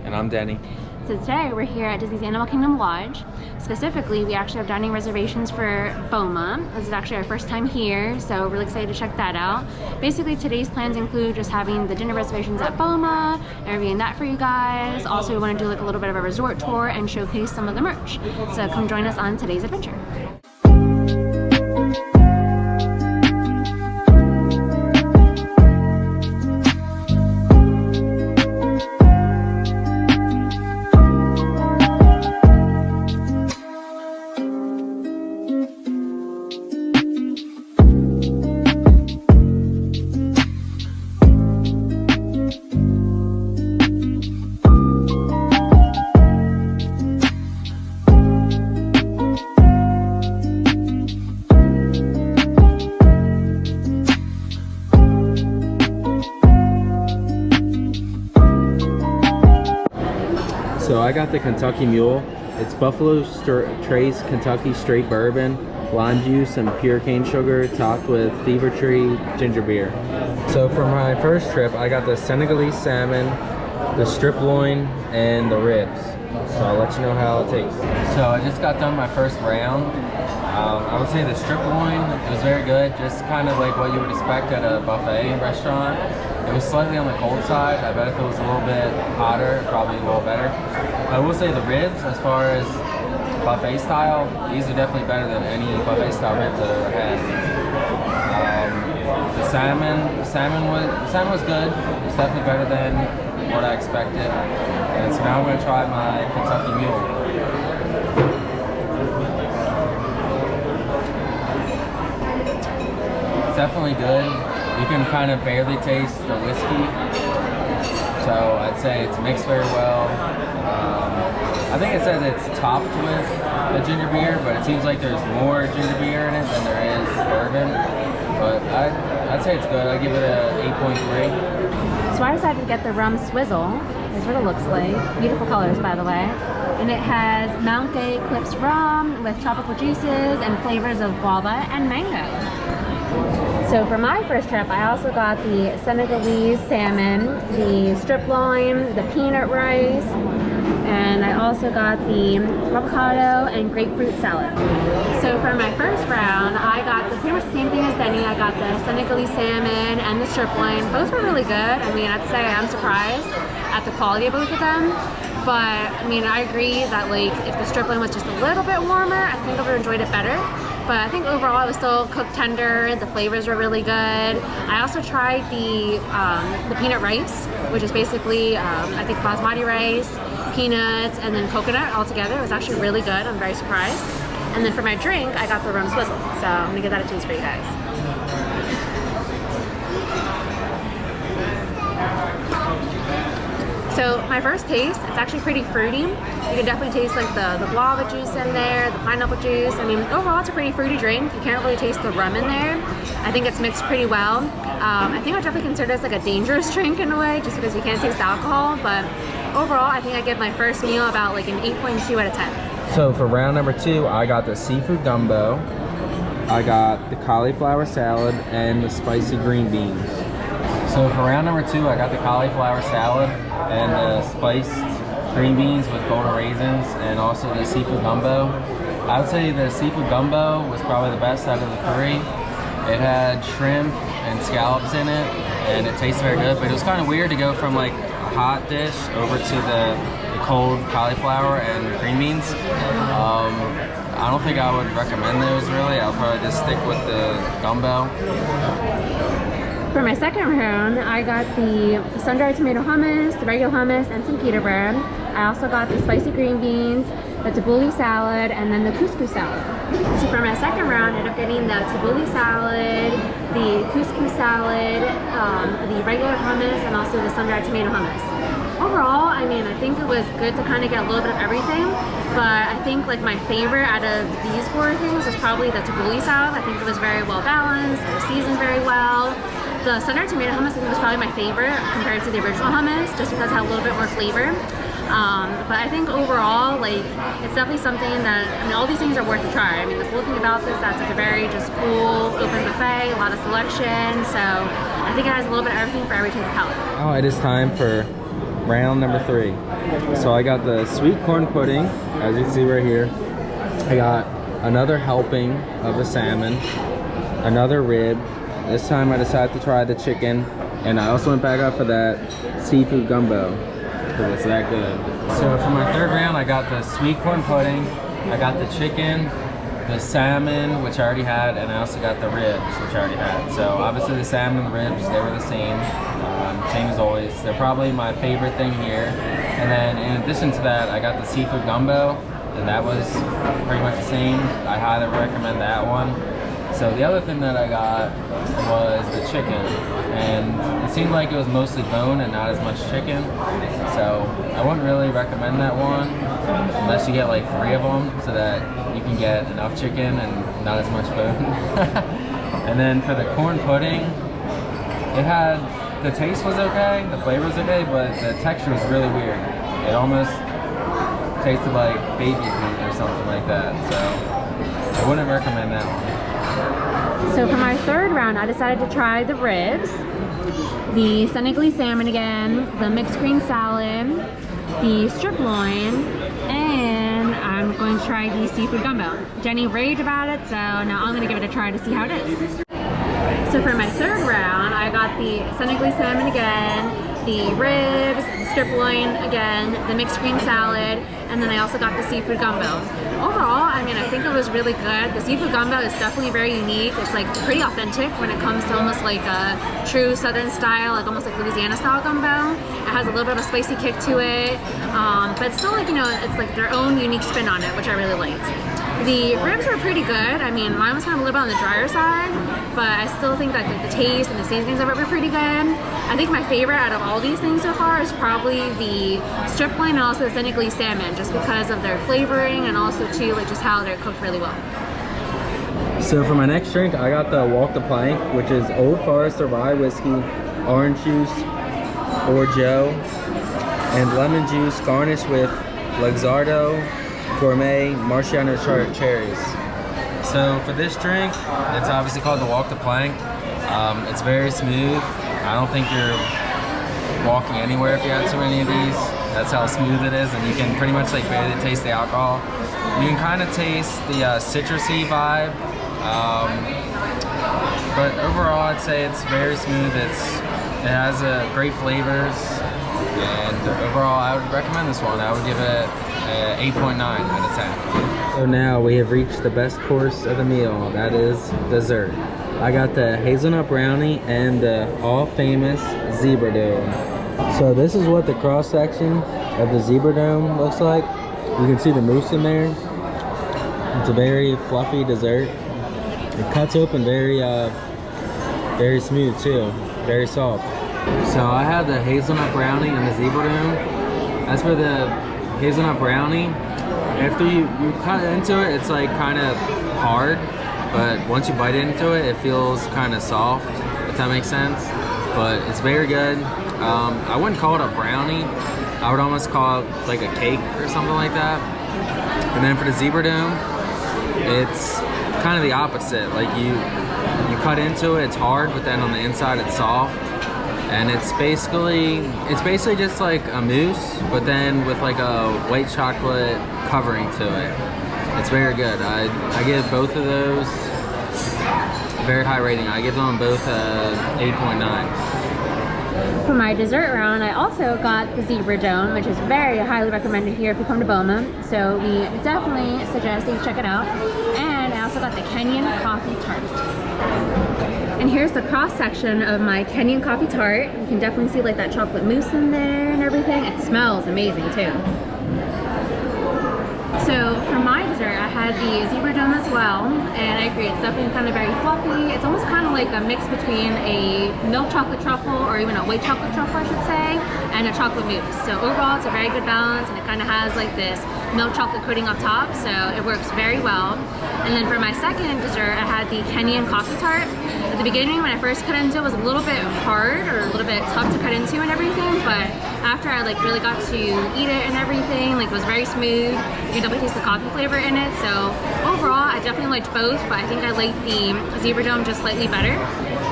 And I'm Denny. So today we're here at Disney's Animal Kingdom Lodge. Specifically, we actually have dining reservations for Boma. This is actually our first time here, so we're really excited to check that out. Basically, today's plans include just having the dinner reservations at Boma, and reviewing that for you guys. Also, we want to do like a little bit of a resort tour and showcase some of the merch. So come join us on today's adventure. So I got the Kentucky Mule. It's Buffalo Trace Kentucky Straight Bourbon, lime juice, and pure cane sugar, topped with Fever Tree ginger beer. So for my first trip, I got the Senegalese salmon, the strip loin, and the ribs. So I'll let you know how it tastes. So I just got done my first round. I would say the strip loin, it was very good, just kind of like what you would expect at a buffet restaurant. It was slightly on the cold side. I bet if it was a little bit hotter, probably a little better. I will say the ribs, as far as buffet style, these are definitely better than any buffet style ribs I've ever had. The salmon was good. It's definitely better than what I expected. And so now I'm going to try my Kentucky Mule. It's definitely good. You can kind of barely taste the whiskey, so I'd say it's mixed very well. I think it says it's topped with the ginger beer, but it seems like there's more ginger beer in it than there is bourbon. But I'd say it's good. I'd give it a 8.3. So I decided to get the rum SWIZZLE. Here's what it looks like. Beautiful colors, by the way. And it has Mount Gay Eclipse rum with tropical juices and flavors of guava and mango. So for my first trip, I also got the Senegalese salmon, the strip loin, the peanut rice, and I also got the avocado and grapefruit salad. So for my first round, I got pretty much the same thing as Denny. I got the Senegalese salmon and the strip loin. Both were really good. I mean, I'd say I'm surprised at the quality of both of them. But I mean, I agree that like if the strip loin was just a little bit warmer, I think I would have enjoyed it better. But I think overall it was still cooked tender. The flavors were really good. I also tried the peanut rice, which is basically I think basmati rice, peanuts, and then coconut all together. It was actually really good. I'm very surprised. And then for my drink, I got the rum SWIZZLE. So I'm gonna give that a taste for you guys. So my first taste, it's actually pretty fruity. You can definitely taste like the guava juice in there, the pineapple juice. I mean, overall it's a pretty fruity drink. You can't really taste the rum in there. I think it's mixed pretty well. I think I would definitely consider this like a dangerous drink in a way, just because you can't taste alcohol. But overall, I think I give my first meal about like an 8.2 out of 10. So for round number 2, I got the seafood gumbo, I got the cauliflower salad, and the spicy green beans. So for round number 2, I got the cauliflower salad and the spiced green beans with golden raisins, and also the seafood gumbo. I would say the seafood gumbo was probably the best out of the 3. It had shrimp and scallops in it, and it tasted very good, but it was kind of weird to go from like a hot dish over to the cold cauliflower and green beans. I don't think I would recommend those really. I'll probably just stick with the gumbo. For my second round, I got the sun-dried tomato hummus, the regular hummus, and some pita bread. I also got the spicy green beans, the tabbouleh salad, and then the couscous salad. So for my second round, I ended up getting the tabbouleh salad, the couscous salad, the regular hummus, and also the sun-dried tomato hummus. Overall, I mean, I think it was good to kind of get a little bit of everything, but I think like my favorite out of these 4 things was probably the tabbouleh salad. I think it was very well balanced, it was seasoned very well. The sun-dried tomato hummus I think was probably my favorite compared to the original hummus, just because it had a little bit more flavor. But I think overall, like, it's definitely something that, I mean, all these things are worth a try. I mean, the cool thing about this, that's like a very just cool, open buffet, a lot of selection. So I think it has a little bit of everything for every type of palate. Oh, it is time for round number 3. So I got the sweet corn pudding, as you can see right here. I got another helping of the salmon, another rib. This time I decided to try the chicken, and I also went back up for that seafood gumbo, because it's that good. So for my third round, I got the sweet corn pudding, I got the chicken, the salmon, which I already had, and I also got the ribs, which I already had. So obviously the salmon and the ribs, they were the same, same as always. They're probably my favorite thing here. And then in addition to that, I got the seafood gumbo, and that was pretty much the same. I highly recommend that one. So the other thing that I got was the chicken, and it seemed like it was mostly bone and not as much chicken. So I wouldn't really recommend that one unless you get like 3 of them, so that you can get enough chicken and not as much bone. And then for the corn pudding, it had, the taste was okay, the flavor was okay, but the texture was really weird. It almost tasted like baby food or something like that. So I wouldn't recommend that one. So for my third round, I decided to try the ribs, the Senegalese salmon again, the mixed green salad, the strip loin, and I'm going to try the seafood gumbo. Jenny raved about it, so now I'm going to give it a try to see how it is. So for my third round, I got the Senegalese salmon again, the ribs, the strip loin again, the mixed green salad, and then I also got the seafood gumbo. Overall, I mean, I think it was really good. The seafood gumbo is definitely very unique. It's like pretty authentic when it comes to almost like a true southern style, like almost like Louisiana style gumbo. It has a little bit of a spicy kick to it, but still, like, you know, it's like their own unique spin on it, which I really liked. The ribs were pretty good. I mean, mine was kind of a little bit on the drier side, but I still think that the taste and the seasonings of it were pretty good. I think my favorite out of all these things so far is probably the strip loin and also the Senegalese salmon, just because of their flavoring and also too, like, just how they're cooked really well. So for my next drink, I got the Walk the Plank, which is Old Forester rye whiskey, orange juice, orgeat, and lemon juice garnished with Luxardo Gourmet Marciano cherries. So for this drink, it's obviously called the Walk the Plank. It's very smooth. I don't think you're walking anywhere if you have too many of these. That's how smooth it is, and you can pretty much like barely taste the alcohol. You can kind of taste the citrusy vibe, but overall I'd say it's very smooth. It has great flavors, and overall I would recommend this one. I would give it 8.9 out of 10. So now we have reached the best course of the meal, that is dessert. I got the hazelnut brownie and the all famous zebra dome. So this is what the cross section of the zebra dome looks like. You can see the mousse in there. It's a very fluffy dessert. It cuts open very very smooth too, very soft. So I had the hazelnut brownie and the zebra dome. As for the hazelnut brownie, after you cut into it, it's like kind of hard, but once you bite into it, it feels kind of soft, if that makes sense. But it's very good. I wouldn't call it a brownie. I would almost call it like a cake or something like that. And then for the zebra dome, it's kind of the opposite. Like you cut into it, it's hard, but then on the inside it's soft. And it's basically just like a mousse, but then with like a white chocolate covering to it. It's very good. I give both of those very high rating. I give them both 8.9. For my dessert round, I also got the zebra dome, which is very highly recommended here if you come to Boma. So we definitely suggest that you check it out. And I also got the Kenyan coffee tart. And here's the cross section of my Kenyan coffee tart. You can definitely see like that chocolate mousse in there and everything. It smells amazing too. So for my dessert, I had the zebra dome as well, and I agree, it's definitely kind of very fluffy. It's almost kind of like a mix between a milk chocolate truffle, or even a white chocolate truffle, I should say, and a chocolate mousse. So overall, it's a very good balance, and it kind of has like this milk chocolate coating up top, so it works very well. And then for my second dessert, I had the Kenyan coffee tart. At the beginning, when I first cut into it, was a little bit hard or a little bit tough to cut into and everything, but after I like really got to eat it and everything, like it was very smooth. You can definitely taste the coffee flavor in it. So overall, I definitely liked both, but I think I liked the zebra dome just slightly better.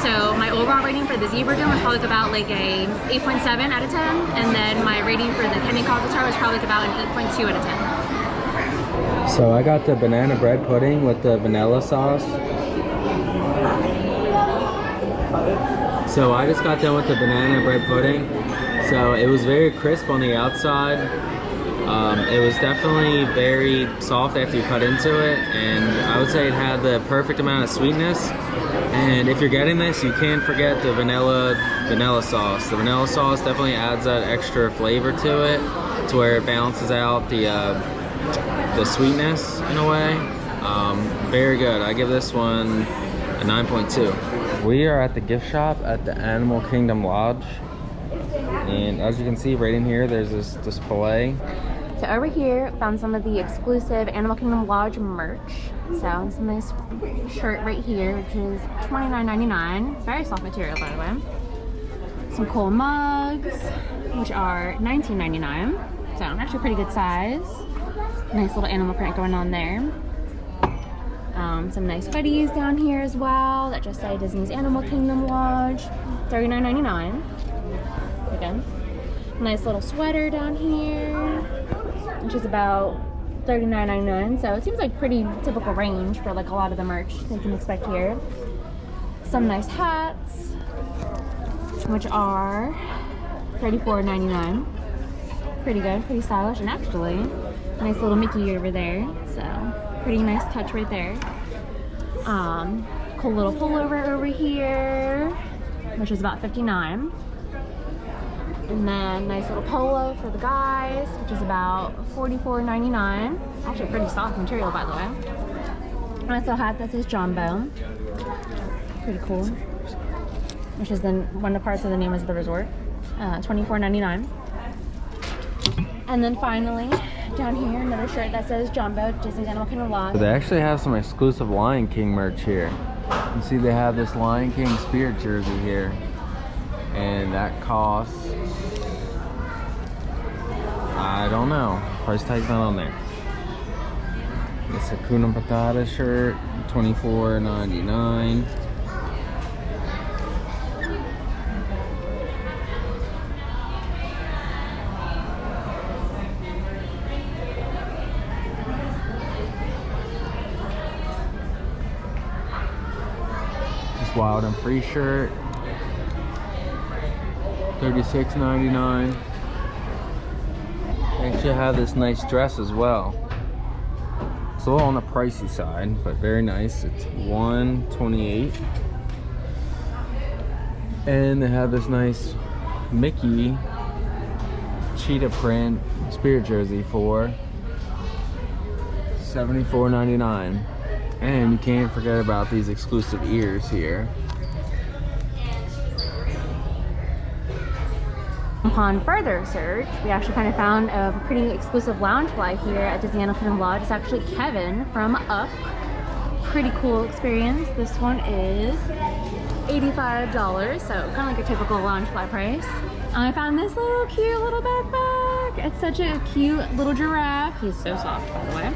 So my overall rating for the Zebra Dome was probably about like a 8.7 out of 10, and then my rating for the Kenny Cocktail was probably about an 8.2 out of 10. So I got the banana bread pudding with the vanilla sauce. So I just got done with the banana bread pudding. So it was very crisp on the outside. It was definitely very soft after you cut into it, and I would say it had the perfect amount of sweetness. And if you're getting this, you can't forget the vanilla sauce. The vanilla sauce definitely adds that extra flavor to it, to where it balances out the sweetness in a way. Very good. I give this one a 9.2. We are at the gift shop at the Animal Kingdom Lodge, and as you can see right in here, there's this display. So over here, found some of the exclusive Animal Kingdom Lodge merch. So some nice shirt right here, which is $29.99. Very soft material, by the way. Some cool mugs, which are $19.99. So actually pretty good size. Nice little animal print going on there. Some nice hoodies down here as well that just say Disney's Animal Kingdom Lodge, $39.99. Again, nice little sweater down here, which is about $39.99. So it seems like pretty typical range for like a lot of the merch you can expect here. Some nice hats, which are $34.99. Pretty good, pretty stylish, and actually nice little Mickey over there. So pretty nice touch right there. Cool little pullover over here, which is about $59. And then nice little polo for the guys, which is about $44.99. Actually pretty soft material, by the way. Nice little hat that says Jumbo. Pretty cool. Which is then one of the parts of the name of the resort. $24.99. And then finally, down here, another shirt that says Jumbo, Disney's Animal Kingdom Lodge. They actually have some exclusive Lion King merch here. You see they have this Lion King spirit jersey here. And that costs, I don't know, price tag's not on there. It's a Hakuna Matata shirt, $24.99. This Wild and Free shirt, $36.99. They actually have this nice dress as well. It's a little on the pricey side, but very nice. It's $128. And they have this nice Mickey cheetah print spirit jersey for $74.99. And you can't forget about these exclusive ears here. Upon further search, we actually kind of found a pretty exclusive lounge fly here at Disney Animal Kingdom Lodge. It's actually Kevin from Up. Pretty cool experience. This one is $85, so kind of like a typical lounge fly price. I found this little cute little backpack. It's such a cute little giraffe. He's so soft, by the way.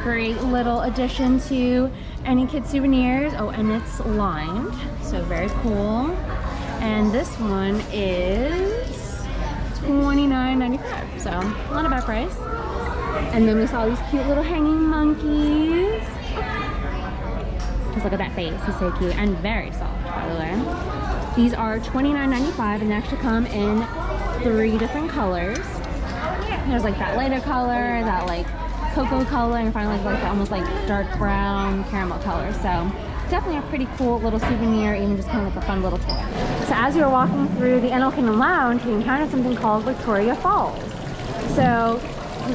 Great little addition to any kid souvenirs. Oh, and it's lined, so very cool. And this one is $29.95, so not a bad price. And then we saw these cute little hanging monkeys. Just look at that face, he's so cute and very soft, by the way. These are $29.95 and they actually come in 3 different colors. There's like that lighter color, that like cocoa color, and finally like that almost like dark brown caramel color. So definitely a pretty cool little souvenir, even just kind of like a fun little toy. So as you were walking through the Animal Kingdom Lounge, we encountered something called Victoria Falls. So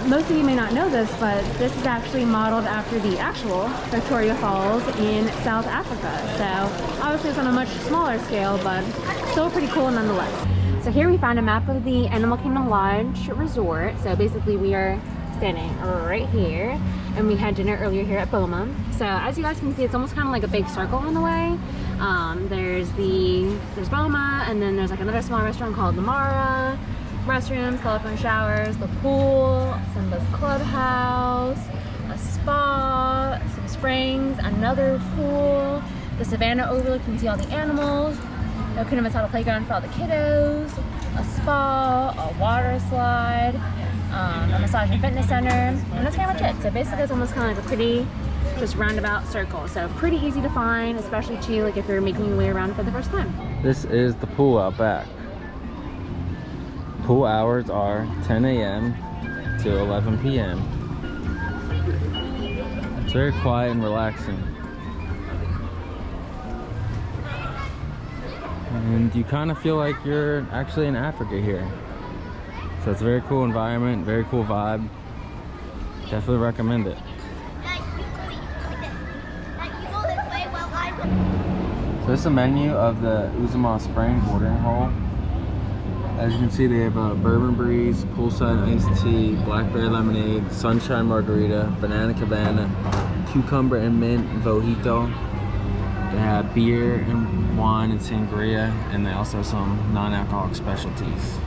most of you may not know this, but this is actually modeled after the actual Victoria Falls in South Africa. So obviously it's on a much smaller scale, but still pretty cool nonetheless. So here we found a map of the Animal Kingdom Lodge Resort. So basically we are standing right here, and we had dinner earlier here at Boma. So as you guys can see, it's almost kind of like a big circle in a way. There's Boma, and then there's like another small restaurant called the Mara. Restrooms, telephone showers, the pool, Simba's clubhouse, a spa, some springs, another pool, the savannah overlook, you can see all the animals. A Hakuna Matata playground for all the kiddos, a spa, a water slide, a massage and fitness center, and that's pretty much it. So basically it's almost kind of like a pretty just roundabout circle. So pretty easy to find, especially too like if you're making your way around for the first time. This is the pool out back. Pool hours are 10 a.m. to 11 p.m. It's very quiet and relaxing. And you kind of feel like you're actually in Africa here. So it's a very cool environment, very cool vibe. Definitely recommend it. So this is a menu of the Uzuma Springs watering hole. As you can see, they have a bourbon breeze, poolside iced tea, blackberry lemonade, sunshine margarita, banana cabana, cucumber and mint mojito. They have beer and wine and sangria, and they also have some non-alcoholic specialties.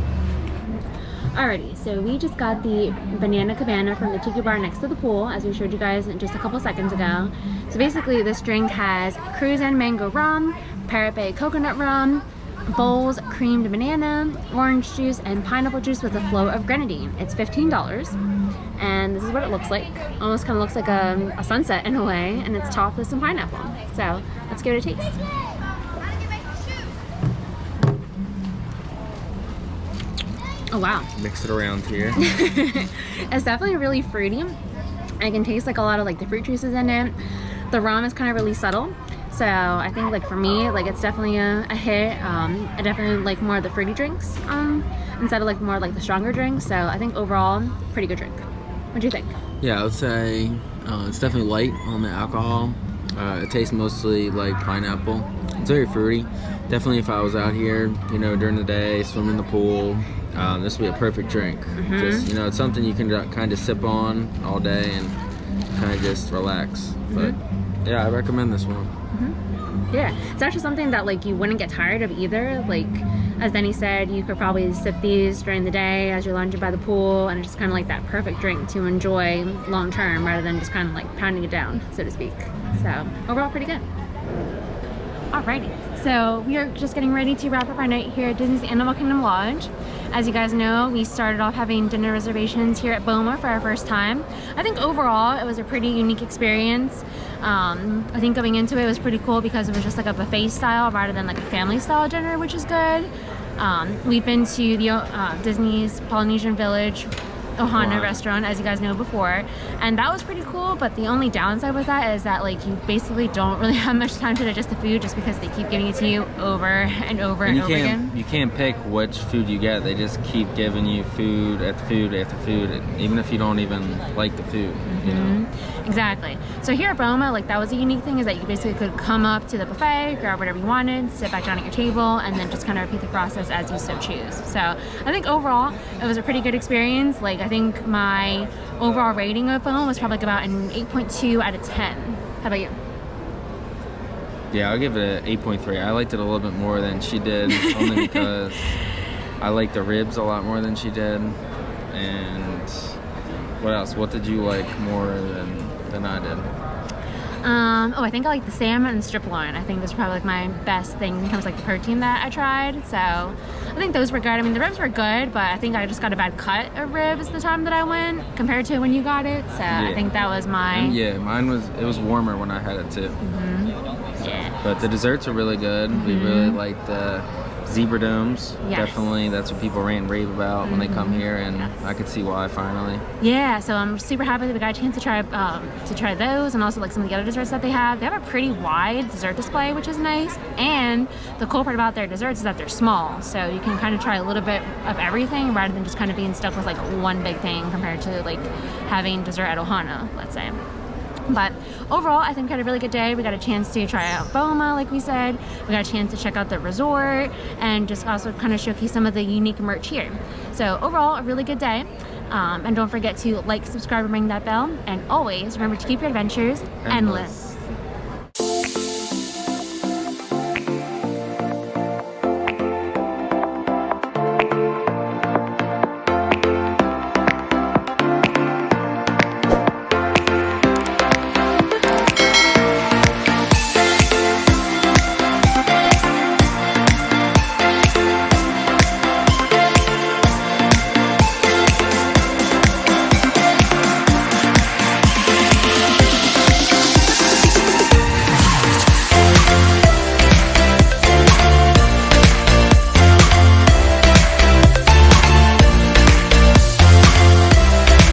Alrighty, so we just got the banana cabana from the tiki bar next to the pool, as we showed you guys just a couple seconds ago. So basically this drink has Cruzan mango rum, Parrot Bay coconut rum, bowls, creamed banana, orange juice, and pineapple juice with a flow of grenadine. It's $15, and this is what it looks like. Almost kind of looks like a sunset in a way, and it's topped with some pineapple. So let's give it a taste. Oh wow. Mix it around here. It's definitely really fruity. I can taste like a lot of like the fruit juices in it. The rum is kind of really subtle. So I think like for me, like it's definitely a hit. I definitely like more of the fruity drinks instead of like more like the stronger drinks. So I think overall, pretty good drink. What do you think? Yeah, I would say it's definitely light on the alcohol. It tastes mostly like pineapple. It's very fruity. Definitely if I was out here, you know, during the day, swimming in the pool, this would be a perfect drink. Just, you know, it's something you can kind of sip on all day and kind of just relax. But yeah, I recommend this one. Yeah, it's actually something that like you wouldn't get tired of either. Like as Denny said, you could probably sip these during the day as you're lounging by the pool, and it's just kind of like that perfect drink to enjoy long term rather than just kind of like pounding it down, so to speak. So overall, pretty good. Alrighty, so we are just getting ready to wrap up our night here at Disney's Animal Kingdom Lodge. As you guys know, we started off having dinner reservations here at Boma for our first time. I think overall it was a pretty unique experience. I think going into it was pretty cool because it was just like a buffet style rather than like a family style dinner, which is good. We've been to the Disney's Polynesian Village Ohana restaurant, as you guys know before, and that was pretty cool, but the only downside with that is that like you basically don't really have much time to digest the food just because they keep giving it to you over and over and over again. You can't pick which food you get. They just keep giving you food after food after food, even if you don't even like the food, you know? Exactly. So here at Boma, like that was a unique thing, is that you basically could come up to the buffet, grab whatever you wanted, sit back down at your table, and then just kind of repeat the process as you so choose. So I think overall it was a pretty good experience. Like I think my overall rating of Boma was probably like about an 8.2 out of 10. How about you? Yeah, I'll give it an 8.3. I liked it a little bit more than she did, only because I like the ribs a lot more than she did. And what else? What did you like more than I did? Oh, I think I like the salmon and strip loin. I think those are probably like my best things in terms of like the protein that I tried. So I think those were good. I mean, the ribs were good, but I think I just got a bad cut of ribs the time that I went compared to when you got it. So yeah. I think that was my... Yeah, mine was warmer when I had it too. Yeah. But the desserts are really good. We really liked the zebra domes. Yes. Definitely, that's what people rant and rave about when they come here, and I could see why finally. Yeah, so I'm super happy that we got a chance to try those, and also like some of the other desserts that they have. They have a pretty wide dessert display, which is nice. And the cool part about their desserts is that they're small, so you can kind of try a little bit of everything rather than just kind of being stuck with like one big thing compared to like having dessert at Ohana, let's say. But overall, I think we had a really good day. We got a chance to try out Boma, like we said. We got a chance to check out the resort and just also kind of showcase some of the unique merch here. So overall, a really good day. And don't forget to like, subscribe, and ring that bell. And always remember to keep your adventures endless.